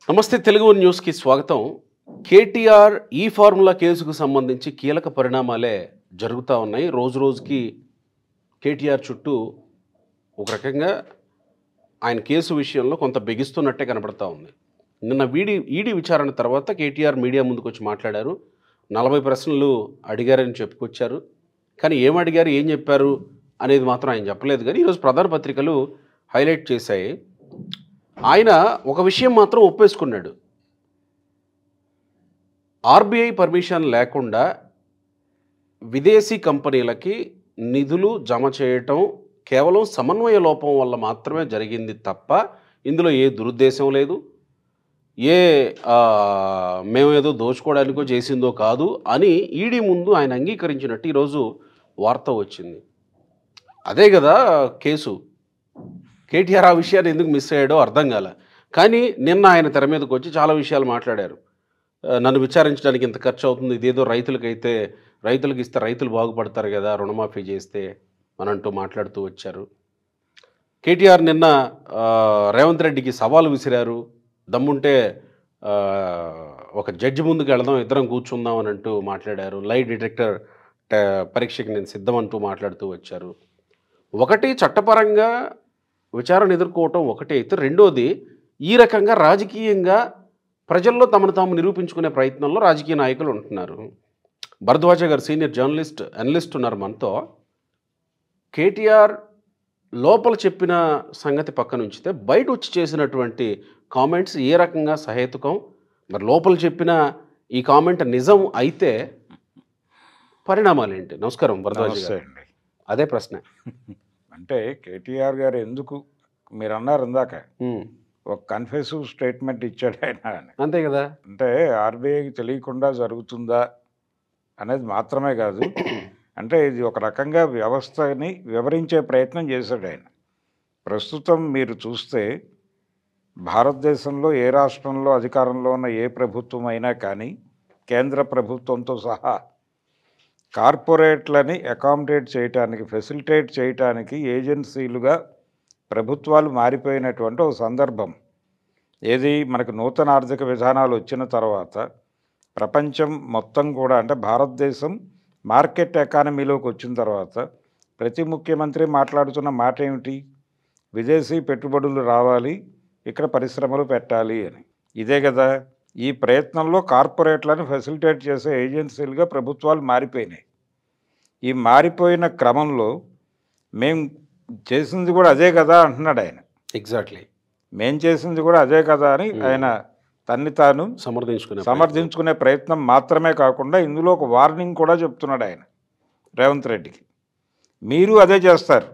నమస్తే తెలుగు న్యూస్కి స్వాగతం. కేటీఆర్ ఈ ఫార్ములా కేసుకు సంబంధించి కీలక పరిణామాలే జరుగుతూ ఉన్నాయి. రోజు రోజుకి కేటీఆర్ చుట్టూ ఒక రకంగా ఆయన కేసు విషయంలో కొంత బిగిస్తున్నట్టే కనబడతా ఉంది. నిన్న ఈడీ విచారణ తర్వాత కేటీఆర్ మీడియా ముందుకు వచ్చి మాట్లాడారు. 40 ప్రశ్నలు అడిగారని చెప్పుకొచ్చారు. కానీ ఏం అడిగారు, ఏం చెప్పారు అనేది మాత్రం ఆయన చెప్పలేదు. కానీ ఈరోజు ప్రధాన పత్రికలు హైలైట్ చేశాయి. ఆయన ఒక విషయం మాత్రం ఒప్పేసుకున్నాడు. ఆర్బీఐ పర్మిషన్ లేకుండా విదేశీ కంపెనీలకి నిధులు జమ చేయటం కేవలం సమన్వయ లోపం వల్ల మాత్రమే జరిగింది తప్ప ఇందులో ఏ దురుద్దేశం లేదు, మేమేదో దోచుకోవడానికో చేసిందో కాదు అని ఈడీ ముందు ఆయన అంగీకరించినట్టు ఈరోజు వార్త వచ్చింది. అదే కదా కేసు. కేటీఆర్ ఆ విషయాన్ని ఎందుకు మిస్ అయ్యాడో అర్థం కాల. కానీ నిన్న ఆయన తెర మీదకి వచ్చి చాలా విషయాలు మాట్లాడారు. నన్ను విచారించడానికి ఇంత ఖర్చు అవుతుంది, ఇదేదో రైతులకు ఇస్తే రైతులు బాగుపడతారు కదా రుణమాఫీ చేస్తే అనంటూ మాట్లాడుతూ వచ్చారు. కేటీఆర్ నిన్న రేవంత్ రెడ్డికి సవాలు విసిరారు. దమ్ముంటే ఒక జడ్జి ముందుకు వెళదాం, ఇద్దరం కూర్చుందాం అని అంటూ మాట్లాడారు. లై డిటెక్టర్ పరీక్షకి నేను సిద్ధం అంటూ మాట్లాడుతూ వచ్చారు. ఒకటి చట్టపరంగా విచారణ ఎదుర్కోవటం ఒకటి అయితే, రెండోది ఈ రకంగా రాజకీయంగా ప్రజల్లో తమను తాము నిరూపించుకునే ప్రయత్నంలో రాజకీయ నాయకులు ఉంటున్నారు. భరద్వాజ గారు సీనియర్ అనలిస్ట్ ఉన్నారు మనతో. కేటీఆర్ లోపల చెప్పిన సంగతి పక్కన ఉంచితే బయట వచ్చి చేసినటువంటి కామెంట్స్ ఏ రకంగా సహేతుకం, మరి లోపల చెప్పిన ఈ కామెంట్ నిజం అయితే పరిణామాలు ఏంటి? నమస్కారం భరద్వాజ గారు. అదే ప్రశ్న. అంటే కేటీఆర్ గారు ఎందుకు మీరు అన్నారు ఇందాక ఒక కన్ఫెసివ్ స్టేట్మెంట్ ఇచ్చాడు ఆయన, అంతే కదా. అంటే ఆర్బీఐకి తెలియకుండా జరుగుతుందా అనేది మాత్రమే కాదు, అంటే ఇది ఒక రకంగా వ్యవస్థని వివరించే ప్రయత్నం చేశాడు ఆయన. ప్రస్తుతం మీరు చూస్తే భారతదేశంలో ఏ రాష్ట్రంలో అధికారంలో ఉన్న ఏ ప్రభుత్వం అయినా కానీ కేంద్ర ప్రభుత్వంతో సహా కార్పొరేట్లని అకామిడేట్ చేయటానికి, ఫెసిలిటేట్ చేయటానికి ఏజెన్సీలుగా ప్రభుత్వాలు మారిపోయినటువంటి ఒక సందర్భం. ఏది మనకు నూతన ఆర్థిక విధానాలు వచ్చిన తర్వాత ప్రపంచం మొత్తం కూడా, అంటే భారతదేశం మార్కెట్ ఎకానమీలోకి వచ్చిన తర్వాత ప్రతి ముఖ్యమంత్రి మాట్లాడుతున్న మాట ఏమిటి? విదేశీ పెట్టుబడులు రావాలి, ఇక్కడ పరిశ్రమలు పెట్టాలి అని. ఇదే కదా. ఈ ప్రయత్నంలో కార్పొరేట్లను ఫెసిలిటేట్ చేసే ఏజెన్సీలుగా ప్రభుత్వాలు మారిపోయినాయి. ఈ మారిపోయిన క్రమంలో మేం చేసింది కూడా అదే కదా అంటున్నాడు ఆయన. ఎగ్జాక్ట్లీ, మేం చేసింది కూడా అదే కదా అని ఆయన తన్ని తాను సమర్థించుకునే ప్రయత్నం మాత్రమే కాకుండా ఇందులో ఒక వార్నింగ్ కూడా చెప్తున్నాడు ఆయన రేవంత్ రెడ్డికి. మీరు అదే చేస్తారు,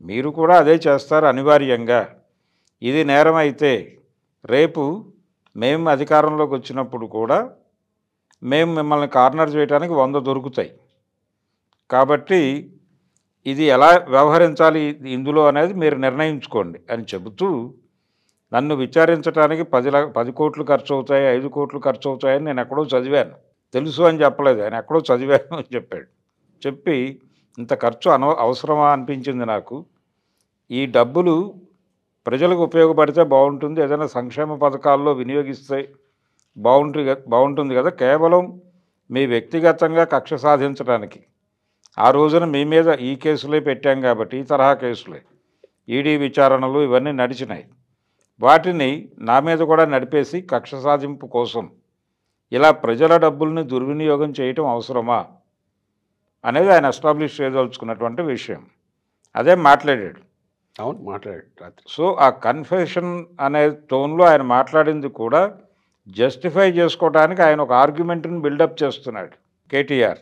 మీరు కూడా అదే చేస్తారు అనివార్యంగా. ఇది నేరం అయితే రేపు మేము అధికారంలోకి వచ్చినప్పుడు కూడా మేము మిమ్మల్ని కార్నర్ చేయడానికి 100 దొరుకుతాయి. కాబట్టి ఇది ఎలా వ్యవహరించాలి ఇందులో అనేది మీరు నిర్ణయించుకోండి అని చెబుతూ, నన్ను విచారించడానికి 10 కోట్లు ఖర్చు అవుతాయి, 5 కోట్లు ఖర్చు అవుతాయని నేను ఎక్కడో చదివాను, తెలుసు అని చెప్పలేదు ఆయన, ఎక్కడో చదివాను అని చెప్పాడు. చెప్పి ఇంత ఖర్చు అవసరమా అనిపించింది నాకు. ఈ డబ్బులు ప్రజలకు ఉపయోగపడితే బాగుంటుంది, ఏదైనా సంక్షేమ పథకాల్లో వినియోగిస్తే బాగుంటుంది కదా, కేవలం మీ వ్యక్తిగతంగా కక్ష సాధించడానికి ఆ రోజున మీ మీద ఈ కేసులే పెట్టాం కాబట్టి, ఈ తరహా కేసులే ఈడీ విచారణలు ఇవన్నీ నడిచినాయి, వాటిని నా మీద కూడా నడిపేసి కక్ష సాధింపు కోసం ఇలా ప్రజల డబ్బుల్ని దుర్వినియోగం చేయటం అవసరమా అనేది ఆయన ఎస్టాబ్లిష్ చేయదలుచుకున్నటువంటి విషయం. అదే మాట్లాడాడు. అవును, మాట్లాడాడు రాత్రి. సో ఆ కన్ఫెషన్ అనే టోన్లో ఆయన మాట్లాడింది కూడా జస్టిఫై చేసుకోవడానికి ఆయన ఒక ఆర్గ్యుమెంట్ని బిల్డప్ చేస్తున్నాడు కేటీఆర్.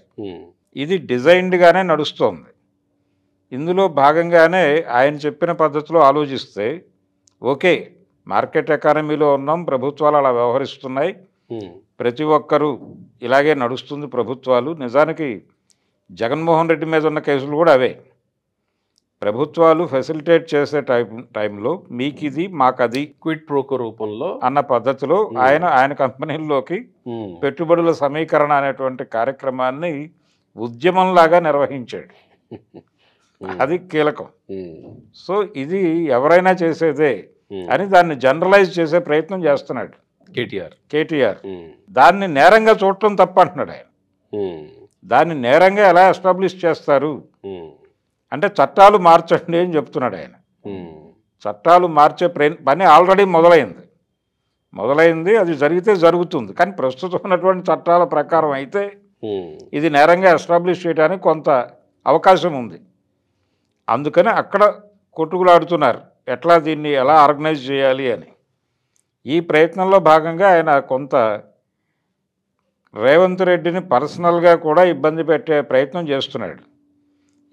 ఇది డిజైన్డ్గానే నడుస్తోంది. ఇందులో భాగంగానే ఆయన చెప్పిన పద్ధతిలో ఆలోచిస్తే ఓకే, మార్కెట్ ఎకానమీలో ఉన్నాం, ప్రభుత్వాలు అలా వ్యవహరిస్తున్నాయి, ప్రతి ఒక్కరూ ఇలాగే నడుస్తుంది ప్రభుత్వాలు. నిజానికి జగన్మోహన్ రెడ్డి మీద ఉన్న కేసులు కూడా అవే. ప్రభుత్వాలు ఫెసిలిటేట్ చేసే టైంలో మీకిది మాకది క్విట్ ప్రోకో రూపంలో అన్న పద్ధతిలో ఆయన కంపెనీల్లోకి పెట్టుబడుల సమీకరణ అనేటువంటి కార్యక్రమాన్ని ఉద్యమంలాగా నిర్వహించాడు. అది కీలకం. సో ఇది ఎవరైనా చేసేదే. అని దాన్ని జనరలైజ్ చేసే ప్రయత్నం చేస్తున్నాడు కేటీఆర్. ఉమ్. దాన్ని నేరంగా చూడటం తప్ప అంటున్నాడు ఆయన. ఉమ్. దాన్ని నేరంగా ఎలా ఎస్టాబ్లిష్ చేస్తారు ఉమ్. అంటే చట్టాలు మార్చండి అని చెప్తున్నాడు ఆయన. ఉమ్. చట్టాలు మార్చే పని ఆల్రెడీ మొదలైంది, అది జరిగితే జరుగుతుంది. కానీ ప్రస్తుతం ఉన్నటువంటి చట్టాల ప్రకారం అయితే ఉమ్. ఇది నేరంగా ఎస్టాబ్లిష్ చేయడానికి కొంత అవకాశం ఉంది. అందుకని అక్కడ కొట్టుకులాడుతున్నారు దీన్ని ఎలా ఆర్గనైజ్ చేయాలి అని. ఈ ప్రయత్నంలో భాగంగా ఆయన కొంత రేవంత్ రెడ్డిని పర్సనల్గా కూడా ఇబ్బంది పెట్టే ప్రయత్నం చేస్తున్నాడు.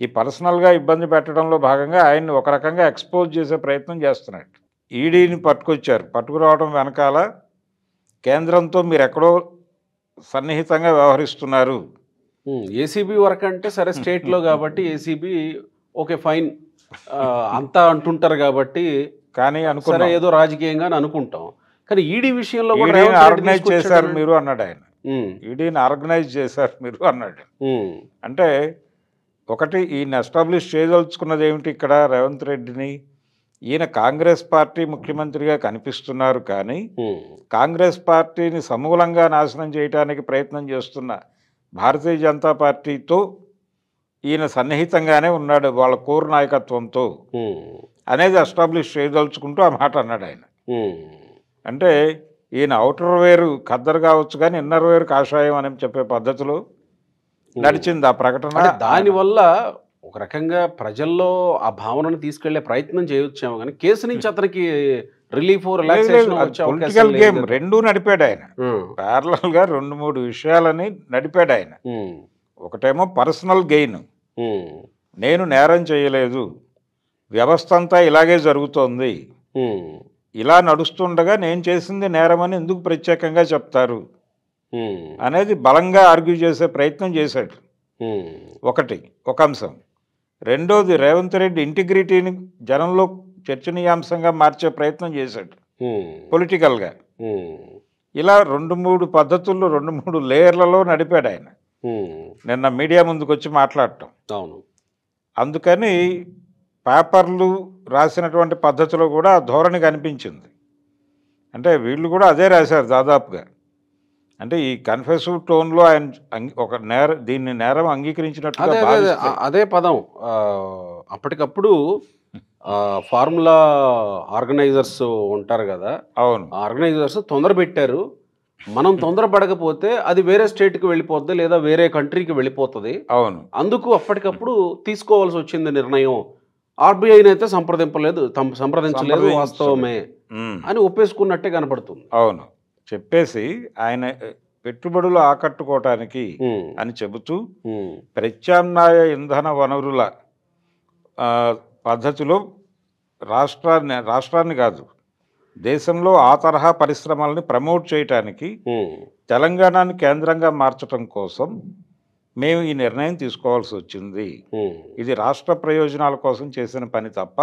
ఈ పర్సనల్గా ఇబ్బంది పెట్టడంలో భాగంగా ఆయన్ని ఒక రకంగా ఎక్స్పోజ్ చేసే ప్రయత్నం చేస్తున్నాడు. ఈడీని పట్టుకురావడం వెనకాల కేంద్రంతో మీరు ఎక్కడో సన్నిహితంగా వ్యవహరిస్తున్నారు. ఏసీబీ వర్క్ అంటే సరే స్టేట్లో కాబట్టి ఏసీబీ ఓకే ఫైన్ అంతా అంటుంటారు కాబట్టి, కానీ సరే ఏదో రాజకీయంగా అనుకుంటాం. కానీ ఈడీ విషయంలో కూడా ఆర్గనైజ్ చేశారు మీరు అన్నాడు ఆయన. ఈడీని ఆర్గనైజ్ చేశారు మీరు అన్నాడు. అంటే ఒకటి ఈయన ఎస్టాబ్లిష్ చేయదలుచుకున్నది ఏమిటి ఇక్కడ రేవంత్ రెడ్డిని, ఈయన కాంగ్రెస్ పార్టీ ముఖ్యమంత్రిగా కనిపిస్తున్నారు కానీ కాంగ్రెస్ పార్టీని సమూలంగా నాశనం చేయడానికి ప్రయత్నం చేస్తున్న భారతీయ జనతా పార్టీతో ఈయన సన్నిహితంగానే ఉన్నాడు వాళ్ళ కోర్ నాయకత్వంతో అనేది ఎస్టాబ్లిష్ చేయదలుచుకుంటూ ఆ మాట అన్నాడు ఆయన. అంటే ఈయన అవుటర్ వేరు ఖద్దరు కావచ్చు కానీ ఇన్నర్ వేరు కాషాయం అని చెప్పే పద్ధతిలో నడిచింది ఆ ప్రకటన. దానివల్ల ఒక రకంగా ప్రజల్లో ఆ భావనను తీసుకెళ్లే ప్రయత్నం చేయొచ్చాము కానీ కేసు నుంచి అతనికి రిలీఫ్ పొలిటికల్ గేమ్ రెండూ నడిపాడు ఆయన. ప్యారలల్ గా 2-3 విషయాలని నడిపాడు ఆయన. ఒకటేమో పర్సనల్ గెయిన్, నేను నేరం చేయలేదు, వ్యవస్థ అంతా ఇలాగే జరుగుతోంది, ఇలా నడుస్తుండగా నేను చేసింది నేరమని ఎందుకు ప్రత్యేకంగా చెప్తారు అనేది బలంగా ఆర్గ్యూ చేసే ప్రయత్నం చేశాడు. ఒక అంశం. రెండోది రేవంత్ రెడ్డి ఇంటిగ్రిటీని జనంలో చర్చనీయాంశంగా మార్చే ప్రయత్నం చేశాడు పొలిటికల్గా. ఇలా 2-3 పద్ధతుల్లో 2-3 లేయర్లలో నడిపాడు ఆయన. నిన్న మీడియా ముందుకు వచ్చి మాట్లాడటం. అందుకని పేపర్లు రాసినటువంటి పద్ధతిలో కూడా ధోరణి కనిపించింది. అంటే వీళ్ళు కూడా అదే రాశారు దాదాపుగా. అంటే ఈ కన్ఫెసివ్ టోన్లో ఆయన ఒక దీన్ని నేరం అంగీకరించినట్టుగా అదే పదం అప్పటికప్పుడు ఫార్ములా ఆర్గనైజర్స్ ఉంటారు కదా, అవును, ఆర్గనైజర్స్ తొందర పెట్టారు, మనం తొందరపడకపోతే అది వేరే స్టేట్కి వెళ్ళిపోద్ది లేదా వేరే కంట్రీకి వెళ్ళిపోతుంది, అవును, అందుకు అప్పటికప్పుడు తీసుకోవాల్సి వచ్చింది నిర్ణయం, ఆర్బీఐని అయితే సంప్రదించలేదు వాస్తవమే అని ఒప్పేసుకున్నట్టే కనపడుతుంది. అవును, చెప్పేసి ఆయన పెట్టుబడులు ఆకట్టుకోవటానికి అని చెబుతూ ప్రత్యామ్నాయ ఇంధన వనరుల పద్ధతిలో రాష్ట్రాన్ని కాదు దేశంలో ఆ తరహా పరిశ్రమల్ని ప్రమోట్ చేయటానికి తెలంగాణని కేంద్రంగా మార్చడం కోసం మేము ఈ నిర్ణయం తీసుకోవాల్సి వచ్చింది. ఇది రాష్ట్ర ప్రయోజనాల కోసం చేసిన పని తప్ప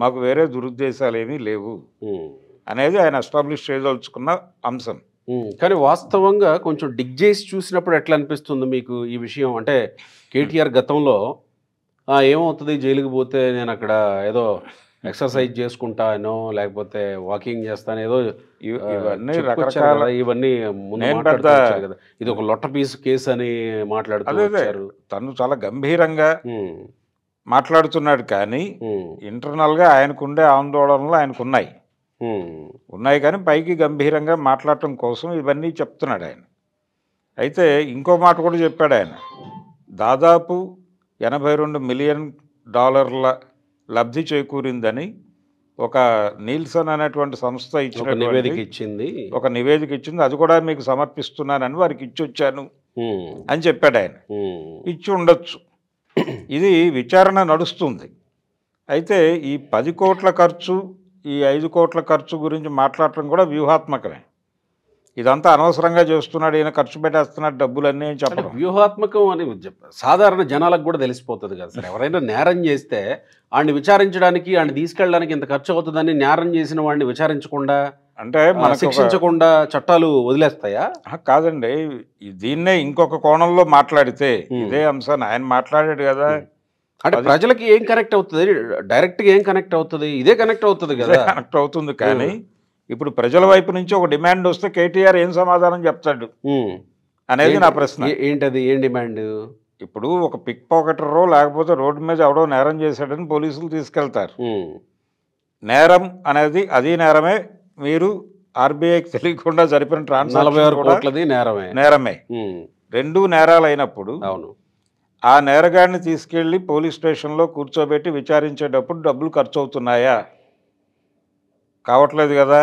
మాకు వేరే దురుద్దేశాలు ఏమీ లేవు అనేది ఆయన ఎస్టాబ్లిష్ చేయదలుచుకున్న అంశం. కానీ వాస్తవంగా కొంచెం డిగ్ చేసి చూసినప్పుడు ఎట్లా అనిపిస్తుంది మీకు ఈ విషయం? అంటే కేటీఆర్ గతంలో ఏమవుతుంది జైలుకి పోతే నేను అక్కడ ఏదో ఎక్సర్సైజ్ చేసుకుంటానో లేకపోతే వాకింగ్ చేస్తాను ఏదో ఇవన్నీ రకరకాల ఇవన్నీ మాట్లాడుతారు కదా, ఇది ఒక లొట్ట పీసు కేసు అని మాట్లాడుతారు. తను చాలా గంభీరంగా మాట్లాడుతున్నాడు కానీ ఇంటర్నల్గా ఆయనకుండే ఆందోళనలు ఆయనకున్నాయి కానీ పైకి గంభీరంగా మాట్లాడటం కోసం ఇవన్నీ చెప్తున్నాడు ఆయన. అయితే ఇంకో మాట కూడా చెప్పాడు ఆయన, దాదాపు $82 మిలియన్ లబ్ధి చేకూరిందని ఒక నీల్సన్ అనేటువంటి సంస్థ ఇచ్చిన ఒక నివేదిక ఇచ్చింది, అది కూడా మీకు సమర్పిస్తున్నానని వారికి ఇచ్చి వచ్చాను అని చెప్పాడు ఆయన. ఇచ్చి ఉండొచ్చు, ఇది విచారణ నడుస్తుంది. అయితే ఈ 10 కోట్ల ఖర్చు ఈ 5 కోట్ల ఖర్చు గురించి మాట్లాడటం కూడా వ్యూహాత్మకమే. ఇదంతా అనవసరంగా చేస్తున్నాడు ఈయన, ఖర్చు పెట్టేస్తున్నాడు డబ్బులన్నీ అని చెప్పడం వ్యూహాత్మకం అని సాధారణ జనాలకు కూడా తెలిసిపోతుంది కదా సార్. ఎవరైనా నేరం చేస్తే వాడిని విచారించడానికి వాడిని తీసుకెళ్ళడానికి ఇంత ఖర్చు అవుతుందని నేరం చేసిన వాడిని విచారించకుండా అంటే శిక్షించకుండా చట్టాలు వదిలేస్తాయా? కాదండి, దీన్నే ఇంకొక కోణంలో మాట్లాడితే ఇదే అంశాన్ని ఆయన మాట్లాడాడు కదా, అంటే ప్రజలకి ఏం కనెక్ట్ అవుతుంది? డైరెక్ట్గా ఏం కనెక్ట్ అవుతుంది? ఇదే కనెక్ట్ అవుతుంది కదా. కనెక్ట్ అవుతుంది. కానీ ఇప్పుడు ప్రజల వైపు నుంచి ఒక డిమాండ్ వస్తే కేటీఆర్ ఏం సమాధానం చెప్తాడు అనేది నా ప్రశ్న. ఏంటది? ఏం డిమాండ్? ఇప్పుడు ఒక పిక్ పాకెటరో లేకపోతే రోడ్డు మీద ఎవడో నేరం చేశాడని పోలీసులు తీసుకెళ్తారు. నేరం అనేది అది నేరమే. మీరు ఆర్బీఐకి తెలియకుండా జరిపిన ట్రాన్సాక్షన్ నేరమే. రెండు నేరాలు అయినప్పుడు ఆ నేరగాడిని తీసుకెళ్లి పోలీస్ స్టేషన్లో కూర్చోబెట్టి విచారించేటప్పుడు డబ్బులు ఖర్చు అవుతున్నాయా? కావట్లేదు కదా.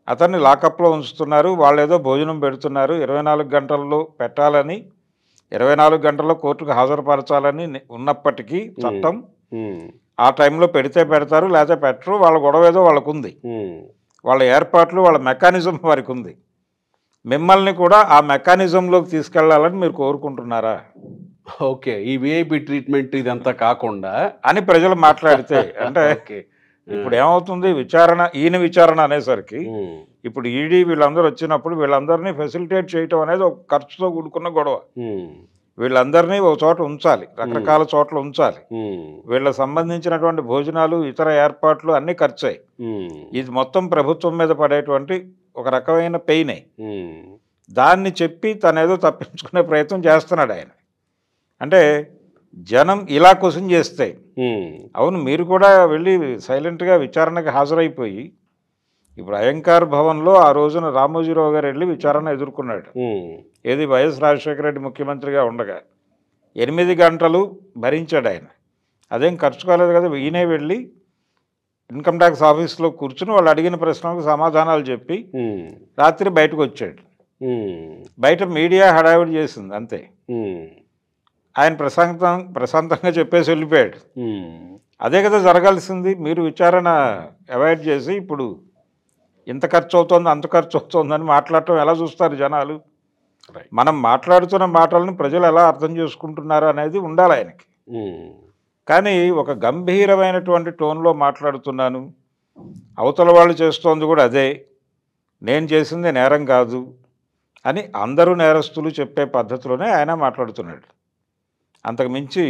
అతన్ని లాకప్లో ఉంచుతున్నారు. వాళ్ళు ఏదో భోజనం పెడుతున్నారు. 24 గంటల్లో పెట్టాలని, 24 గంటల్లో కోర్టుకు హాజరుపరచాలని ఉన్నప్పటికీ చట్టం ఆ టైంలో పెడితే పెడతారు, లేకపోతే పెట్టరు. వాళ్ళ గొడవ ఏదో వాళ్ళకు ఉంది, వాళ్ళ ఏర్పాట్లు, వాళ్ళ మెకానిజం వారికి ఉంది. మిమ్మల్ని కూడా ఆ మెకానిజంలోకి తీసుకెళ్లాలని మీరు కోరుకుంటున్నారా? ఓకే, ఈ విఐపి ట్రీట్మెంట్ ఇదంతా కాకుండా అని ప్రజలు మాట్లాడితే అంటే ఇప్పుడు ఏమవుతుంది? ఈయన విచారణ అనేసరికి ఇప్పుడు ఈడీ వీళ్ళందరూ వచ్చినప్పుడు వీళ్ళందరినీ ఫెసిలిటేట్ చేయటం అనేది ఒక ఖర్చుతో కూడుకున్న గొడవ. వీళ్ళందరినీ ఒక చోట ఉంచాలి, రకరకాల చోట్ల ఉంచాలి. వీళ్ళకి సంబంధించినటువంటి భోజనాలు, ఇతర ఏర్పాట్లు అన్నీ ఖర్చాయి. ఇది మొత్తం ప్రభుత్వం మీద పడేటువంటి ఒక రకమైన పెయినే. దాన్ని చెప్పి తనేదో తప్పించుకునే ప్రయత్నం చేస్తున్నాడు ఆయన. అంటే జనం ఇలా క్వశ్చన్ చేస్తే అవును మీరు కూడా వెళ్ళి సైలెంట్గా విచారణకు హాజరైపోయి, ఇప్పుడు అయ్యంకార్ భవన్లో ఆ రోజున రామోజీరావు గారు వెళ్ళి విచారణ ఎదుర్కొన్నాడు. ఏది వైఎస్ రాజశేఖర రెడ్డి ముఖ్యమంత్రిగా ఉండగా 8 గంటలు భరించాడు ఆయన. అదేం ఖర్చు కాలేదు కదా. ఈయనే వెళ్ళి ఇన్కమ్ ట్యాక్స్ ఆఫీస్లో కూర్చుని వాళ్ళు అడిగిన ప్రశ్నలకు సమాధానాలు చెప్పి రాత్రి బయటకు వచ్చాడు. బయట మీడియా హడావిడి చేసింది అంతే. ఆయన ప్రశాంతంగా చెప్పేసి వెళ్ళిపోయాడు. అదే కదా జరగాల్సింది. మీరు విచారణ అవాయిడ్ చేసి ఇప్పుడు ఇంత ఖర్చు అవుతుంది, అంత ఖర్చు అవుతుందని మాట్లాడటం ఎలా చూస్తారు జనాలు? మనం మాట్లాడుతున్న మాటలను ప్రజలు ఎలా అర్థం చేసుకుంటున్నారు అనేది ఉండాలి ఆయనకి. కానీ ఒక గంభీరమైనటువంటి టోన్లో మాట్లాడుతున్నాను, అవతల వాళ్ళు చేస్తోంది కూడా అదే, నేను చేసింది నేరం కాదు అని అందరూ నేరస్తులు చెప్పే పద్ధతిలోనే ఆయన మాట్లాడుతున్నాడు. అంతకు మించి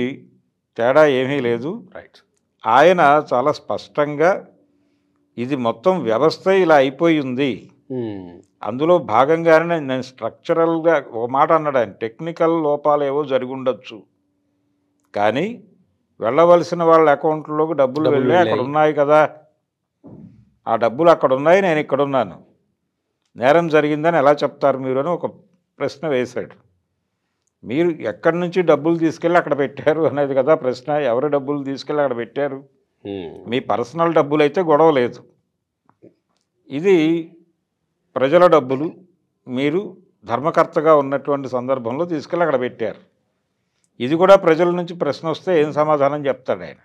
తేడా ఏమీ లేదు. ఆయన చాలా స్పష్టంగా ఇది మొత్తం వ్యవస్థ ఇలా అయిపోయింది, అందులో భాగంగానే నేను స్ట్రక్చరల్గా ఒక మాట అన్నాడు ఆయన, టెక్నికల్ లోపాలు ఏవో జరిగి ఉండొచ్చు, కానీ వెళ్ళవలసిన వాళ్ళ అకౌంట్లోకి డబ్బులు వెళ్ళి అక్కడ ఉన్నాయి కదా, ఆ డబ్బులు అక్కడ ఉన్నాయి, నేను ఇక్కడున్నాను, నేరం జరిగిందని ఎలా చెప్తారు మీరు అని ఒక ప్రశ్న వేశాడు. మీరు ఎక్కడి నుంచి డబ్బులు తీసుకెళ్ళి అక్కడ పెట్టారు అనేది కదా ప్రశ్న. ఎవరి డబ్బులు తీసుకెళ్ళి అక్కడ పెట్టారు? మీ పర్సనల్ డబ్బులు అయితే గొడవ లేదు. ఇది ప్రజల డబ్బులు, మీరు ధర్మకర్తగా ఉన్నటువంటి సందర్భంలో తీసుకెళ్ళి అక్కడ పెట్టారు. ఇది కూడా ప్రజల నుంచి ప్రశ్న వస్తే ఏం సమాధానం చెప్తాడు ఆయన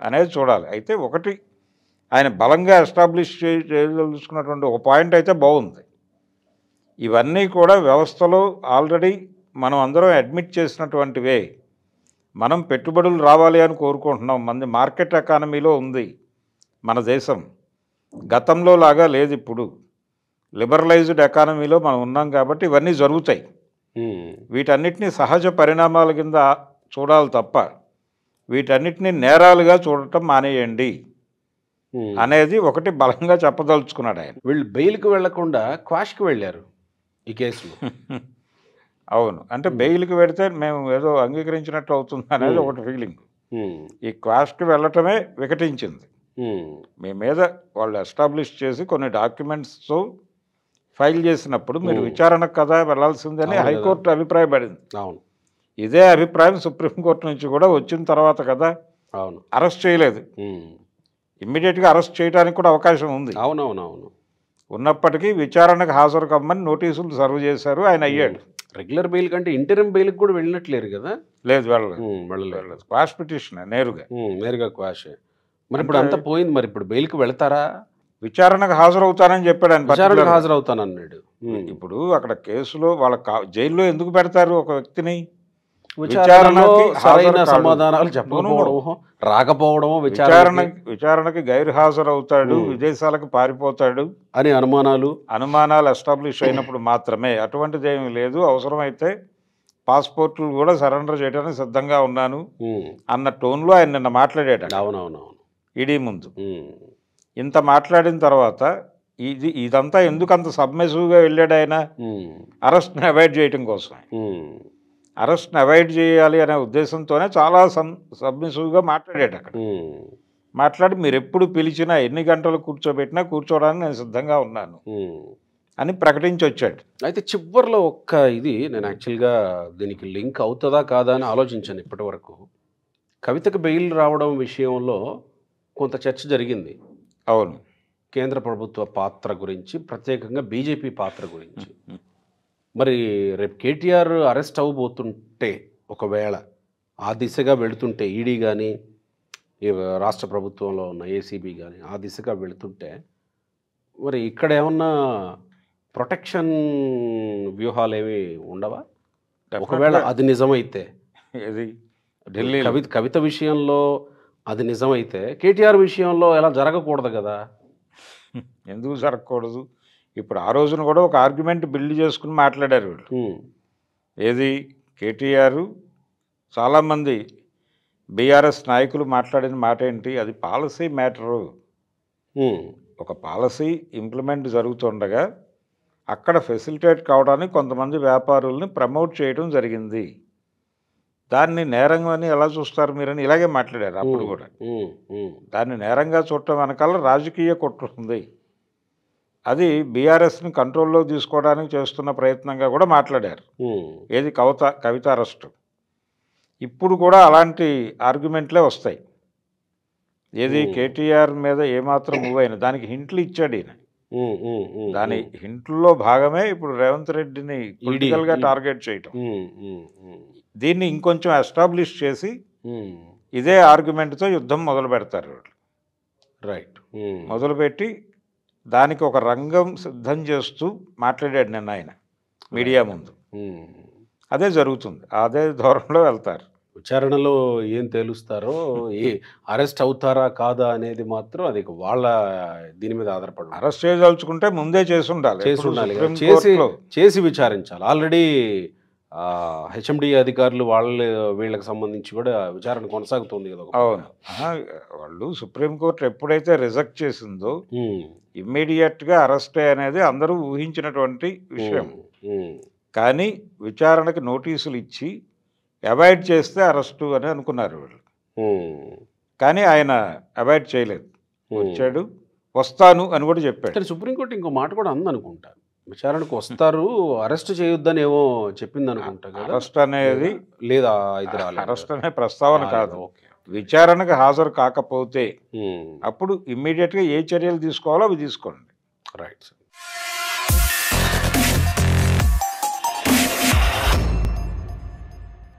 అనేది చూడాలి. అయితే ఒకటి ఆయన బలంగా ఎస్టాబ్లిష్ చేయదలుచుకున్నటువంటి ఒక పాయింట్ అయితే బాగుంది. ఇవన్నీ కూడా వ్యవస్థలో ఆల్రెడీ మనం అందరం అడ్మిట్ చేసినటువంటివే. మనం పెట్టుబడులు రావాలి అని కోరుకుంటున్నాం. మంది మార్కెట్ ఎకానమీలో ఉంది మన దేశం. గతంలో లాగా లేదు, ఇప్పుడు లిబరలైజ్డ్ ఎకానమీలో మనం ఉన్నాం కాబట్టి ఇవన్నీ జరుగుతాయి. వీటన్నిటినీ సహజ పరిణామాల కింద చూడాలి తప్ప వీటన్నిటినీ నేరాలుగా చూడటం మానేయండి అనేది ఒకటి బలంగా చెప్పదలుచుకున్నాడు ఆయన. వీళ్ళు బెయిల్కి వెళ్లకుండా క్వాష్కి వెళ్ళారు ఈ కేసులో. అవును, అంటే బెయిల్కి పెడితే మేము ఏదో అంగీకరించినట్టు అవుతుంది అనేది ఒకటి ఫీలింగ్. ఈ క్వాష్కి వెళ్ళటమే వికటించింది. మీ మీద వాళ్ళు ఎస్టాబ్లిష్ చేసి కొన్ని డాక్యుమెంట్స్తో ఫైల్ చేసినప్పుడు మీరు విచారణకు కదా వెళ్ళాల్సిందని హైకోర్టు అభిప్రాయపడింది. అవును, ఇదే అభిప్రాయం సుప్రీంకోర్టు నుంచి కూడా వచ్చిన తర్వాత కదా అరెస్ట్ చేయలేదు. ఇమ్మీడియట్గా అరెస్ట్ చేయడానికి కూడా అవకాశం ఉంది. అవునవునవును, ఉన్నప్పటికీ విచారణకు హాజరు కమ్మని నోటీసులు సర్వ్ చేశారు. ఆయన అయ్యాడు. రెగ్యులర్ బెయిల్ కంటే ఇంటరిమ్ బెయిల్కి కూడా వెళ్ళినట్లేరు కదా. లేదు, వెళ్ళలేదు. క్వాష్ పిటిషన్ నేరుగా క్వాష్. మరి ఇప్పుడు అంతా పోయింది. మరి ఇప్పుడు బెయిల్కి వెళ్తారా? విచారణకు హాజరవుతానని చెప్పాడు ఆయన. విచారణకు హాజరవుతానన్నాడు. ఇప్పుడు అక్కడ కేసులో వాళ్ళ జైల్లో ఎందుకు పెడతారు ఒక వ్యక్తిని? విచారణకి సరైన సమాధానాలు చెప్పకపోవడమో రాకపోవడమో, విచారణకి గైర్ హాజరవుతాడు, విదేశాలకు పారిపోతాడు అని అనుమానాలు ఎస్టాబ్లిష్ అయినప్పుడు మాత్రమే. అటువంటిది ఏమీ లేదు. అవసరమైతే పాస్పోర్ట్లు కూడా సరెండర్ చేయడానికి సిద్ధంగా ఉన్నాను అన్న టోన్లో ఆయన నిన్న మాట్లాడాడు అవునవునవును ఈడీ ముందు. ఇంత మాట్లాడిన తర్వాత ఇదంతా ఎందుకు అంత సబ్మిసివ్గా వెళ్ళాడు ఆయన? అరెస్ట్ని అవాయిడ్ చేయడం కోసం. అరెస్ట్ని అవాయిడ్ చేయాలి అనే ఉద్దేశంతోనే చాలా సబ్మిసివ్గా మాట్లాడాడు అక్కడ. మాట్లాడి మీరు ఎప్పుడు పిలిచినా ఎన్ని గంటలు కూర్చోబెట్టినా కూర్చోవడానికి నేను సిద్ధంగా ఉన్నాను అని ప్రకటించి వచ్చాడు. అయితే చివరిలో ఒక్క ఇది నేను యాక్చువల్గా దీనికి లింక్ అవుతుందా కాదా అని ఆలోచించాను ఇప్పటి వరకు. కవితకు బెయిల్ రావడం విషయంలో కొంత చర్చ జరిగింది. అవును, కేంద్ర ప్రభుత్వ పాత్ర గురించి, ప్రత్యేకంగా బీజేపీ పాత్ర గురించి. మరి రేపు కేటీఆర్ అరెస్ట్ అవ్వబోతుంటే, ఒకవేళ ఆ దిశగా వెళుతుంటే, ఈడీ కానీ రాష్ట్ర ప్రభుత్వంలో ఉన్న ఏసీబీ కానీ ఆ దిశగా వెళుతుంటే, మరి ఇక్కడ ఏమన్నా ప్రొటెక్షన్ వ్యూహాలు ఏమి ఉండవా? ఒకవేళ అది నిజమైతే, కవిత విషయంలో అది నిజమైతే కేటీఆర్ విషయంలో ఎలా జరగకూడదు కదా? ఎందుకు జరగకూడదు? ఇప్పుడు ఆ రోజున కూడా ఒక ఆర్గ్యుమెంట్ బిల్డ్ చేసుకుని మాట్లాడారు వీళ్ళు. ఏది కేటీఆర్ చాలామంది బీఆర్ఎస్ నాయకులు మాట్లాడిన మాట ఏంటి? అది పాలసీ మ్యాటరు. ఒక పాలసీ ఇంప్లిమెంట్ జరుగుతుండగా అక్కడ ఫెసిలిటేట్ కావడానికి కొంతమంది వ్యాపారుల్ని ప్రమోట్ చేయడం జరిగింది. దాన్ని నేరంగా అని ఎలా చూస్తారు మీరని ఇలాగే మాట్లాడారు అప్పుడు కూడా. దాన్ని నేరంగా చూడటం వెనకాల రాజకీయ కుట్ర ఉంది. అది బీఆర్ఎస్ని కంట్రోల్లో తీసుకోవడానికి చేస్తున్న ప్రయత్నంగా కూడా మాట్లాడారు. ఏది కవిత అరెస్టు. ఇప్పుడు కూడా అలాంటి ఆర్గ్యుమెంట్లే వస్తాయి. ఏది కేటీఆర్ మీద ఏమాత్రం మూవ్ అయినా దానికి హింట్లు ఇచ్చాడు ఈయన. దాని హింట్లో భాగమే ఇప్పుడు రేవంత్ రెడ్డిని పొలిటికల్గా టార్గెట్ చేయటం. దీన్ని ఇంకొంచెం ఎస్టాబ్లిష్ చేసి ఇదే ఆర్గ్యుమెంట్తో యుద్ధం మొదలు పెడతారు. రైట్. మొదలుపెట్టి దానికి ఒక రంగం సిద్ధం చేస్తూ మాట్లాడాడు నిన్న ఆయన మీడియా ముందు. అదే జరుగుతుంది, అదే ధోరణిలో వెళ్తారు. విచారణలో ఏం తేలుస్తారో, ఏ అరెస్ట్ అవుతారా కాదా అనేది మాత్రం అది వాళ్ళ దీని మీద ఆధారపడి. అరెస్ట్ చేయదలుచుకుంటే ముందే చేసి ఉండాలి, చేసి విచారించాలి. ఆల్రెడీ హెచ్ఎండి అధికారులు వీళ్ళకి సంబంధించి కూడా విచారణ కొనసాగుతుంది కదా. అవును, వాళ్ళు సుప్రీంకోర్టు ఎప్పుడైతే రిజెక్ట్ చేసిందో ఇమ్మీడియట్గా అరెస్ట్ అనేది అందరూ ఊహించినటువంటి విషయం. కానీ విచారణకి నోటీసులు ఇచ్చి అవాయిడ్ చేస్తే అరెస్టు అని అనుకున్నారు వీళ్ళు. కానీ ఆయన అవాయిడ్ చేయలేదు, వచ్చాడు, వస్తాను అని కూడా చెప్పాడు. కానీ సుప్రీంకోర్టు ఇంకో మాట కూడా అందనుకుంటా, విచారణకు వస్తారు, అరెస్ట్ చేయొద్దని ఏమో చెప్పింది అనుకుంటా. అరెస్ట్ అనేది లేదా? అరెస్ట్ అనే ప్రస్తావన కాదు. విచారణకు హాజరు కాకపోతే అప్పుడు ఇమ్మీడియట్గా ఏ చర్యలు తీసుకోవాలో అవి తీసుకోండి. రైట్.